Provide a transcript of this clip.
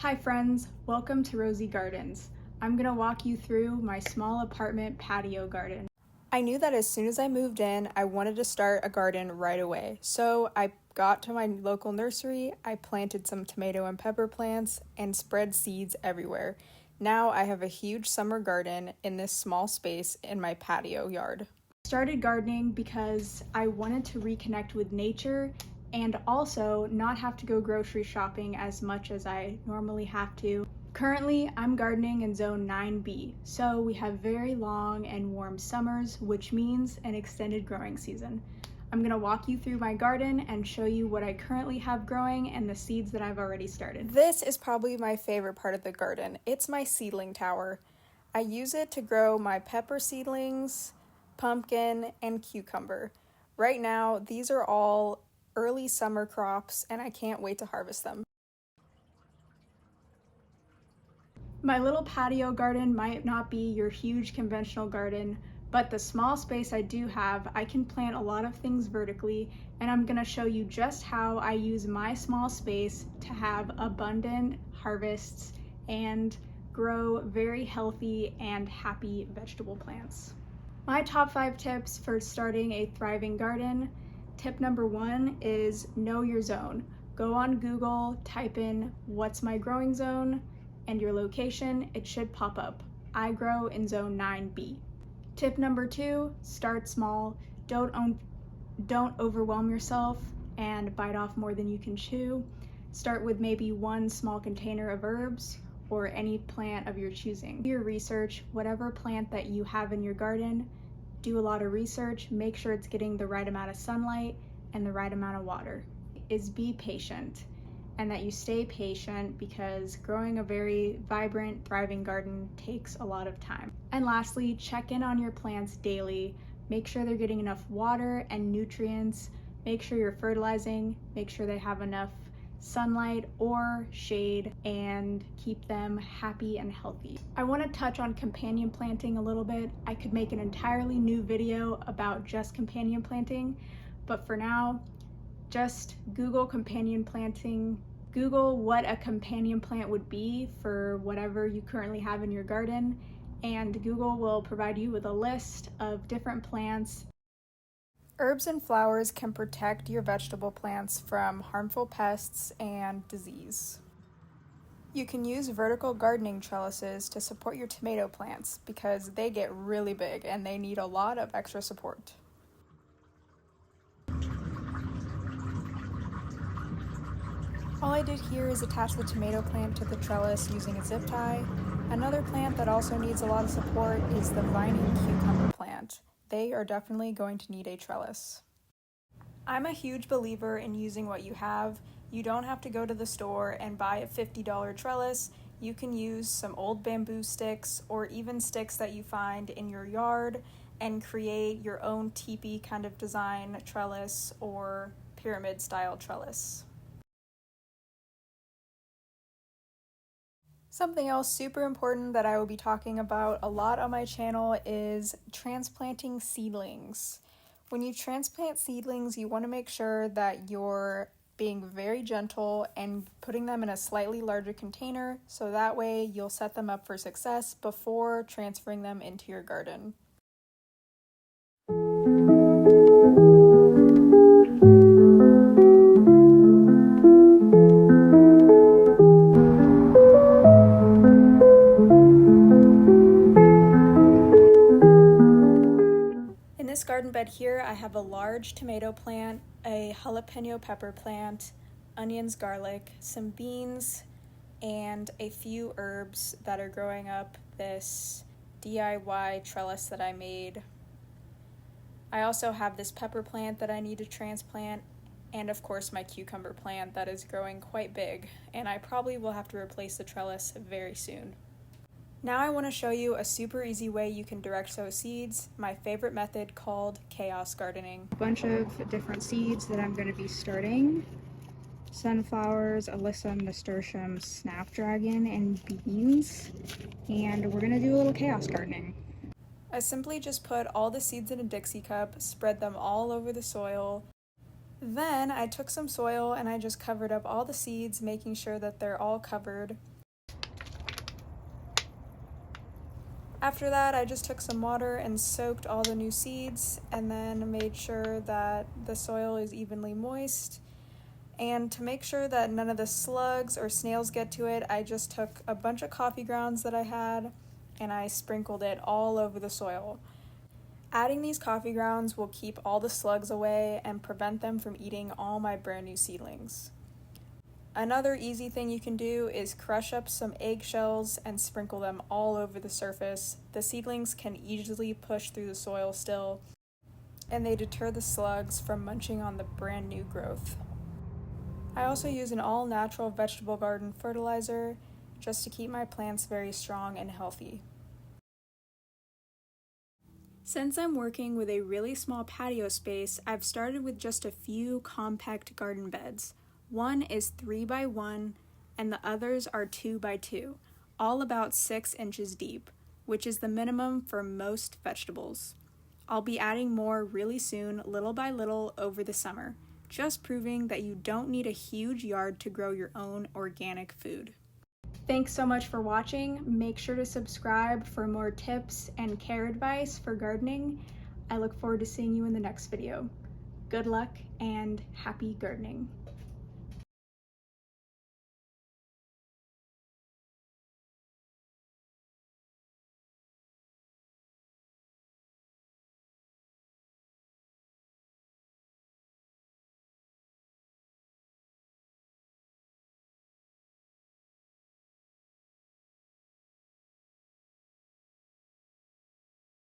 Hi friends, welcome to Rosie Gardens. I'm gonna walk you through my small apartment patio garden. I knew that as soon as I moved in, I wanted to start a garden right away. So I got to my local nursery, I planted some tomato and pepper plants, and spread seeds everywhere. Now I have a huge summer garden in this small space in my patio yard. I started gardening because I wanted to reconnect with nature and also not have to go grocery shopping as much as I normally have to. Currently, I'm gardening in zone 9B, so we have very long and warm summers, which means an extended growing season. I'm gonna walk you through my garden and show you what I currently have growing and the seeds that I've already started. This is probably my favorite part of the garden. It's my seedling tower. I use it to grow my pepper seedlings, pumpkin, and cucumber. Right now, these are all early summer crops and I can't wait to harvest them. My little patio garden might not be your huge conventional garden, but the small space I do have, I can plant a lot of things vertically, and I'm gonna show you just how I use my small space to have abundant harvests and grow very healthy and happy vegetable plants. My top 5 tips for starting a thriving garden. Tip number 1 is know your zone. Go on Google, type in what's my growing zone and your location, it should pop up. I grow in zone 9B. Tip number 2, start small. Don't overwhelm yourself and bite off more than you can chew. Start with maybe one small container of herbs or any plant of your choosing. Do your research, whatever plant that you have in your garden, do a lot of research, make sure it's getting the right amount of sunlight and the right amount of water. Is be patient, and that you stay patient because growing a very vibrant, thriving garden takes a lot of time. And lastly, check in on your plants daily. Make sure they're getting enough water and nutrients. Make sure you're fertilizing, make sure they have enough sunlight or shade, and keep them happy and healthy. I want to touch on companion planting a little bit. I could make an entirely new video about just companion planting, but for now, just Google companion planting. Google what a companion plant would be for whatever you currently have in your garden, and Google will provide you with a list of different plants. Herbs and flowers can protect your vegetable plants from harmful pests and disease. You can use vertical gardening trellises to support your tomato plants because they get really big and they need a lot of extra support. All I did here is attach the tomato plant to the trellis using a zip tie. Another plant that also needs a lot of support is the vining cucumber plant. They are definitely going to need a trellis. I'm a huge believer in using what you have. You don't have to go to the store and buy a $50 trellis. You can use some old bamboo sticks or even sticks that you find in your yard and create your own teepee kind of design trellis or pyramid style trellis. Something else super important that I will be talking about a lot on my channel is transplanting seedlings. When you transplant seedlings, you want to make sure that you're being very gentle and putting them in a slightly larger container so that way you'll set them up for success before transferring them into your garden. In this garden bed here, I have a large tomato plant, a jalapeno pepper plant, onions, garlic, some beans, and a few herbs that are growing up this DIY trellis that I made. I also have this pepper plant that I need to transplant, and of course my cucumber plant that is growing quite big, and I probably will have to replace the trellis very soon. Now I want to show you a super easy way you can direct sow seeds, my favorite method called chaos gardening. A bunch of different seeds that I'm going to be starting. Sunflowers, alyssum, nasturtium, snapdragon, and beans. And we're going to do a little chaos gardening. I simply just put all the seeds in a Dixie cup, spread them all over the soil. Then I took some soil and I just covered up all the seeds, making sure that they're all covered. After that, I just took some water and soaked all the new seeds and then made sure that the soil is evenly moist. And to make sure that none of the slugs or snails get to it, I just took a bunch of coffee grounds that I had and I sprinkled it all over the soil. Adding these coffee grounds will keep all the slugs away and prevent them from eating all my brand new seedlings. Another easy thing you can do is crush up some eggshells and sprinkle them all over the surface. The seedlings can easily push through the soil still, and they deter the slugs from munching on the brand new growth. I also use an all-natural vegetable garden fertilizer just to keep my plants very strong and healthy. Since I'm working with a really small patio space, I've started with just a few compact garden beds. One is 3x1 and the others are 2x2, all about 6 inches deep, which is the minimum for most vegetables. I'll be adding more really soon, little by little over the summer, just proving that you don't need a huge yard to grow your own organic food. Thanks so much for watching. Make sure to subscribe for more tips and care advice for gardening. I look forward to seeing you in the next video. Good luck and happy gardening.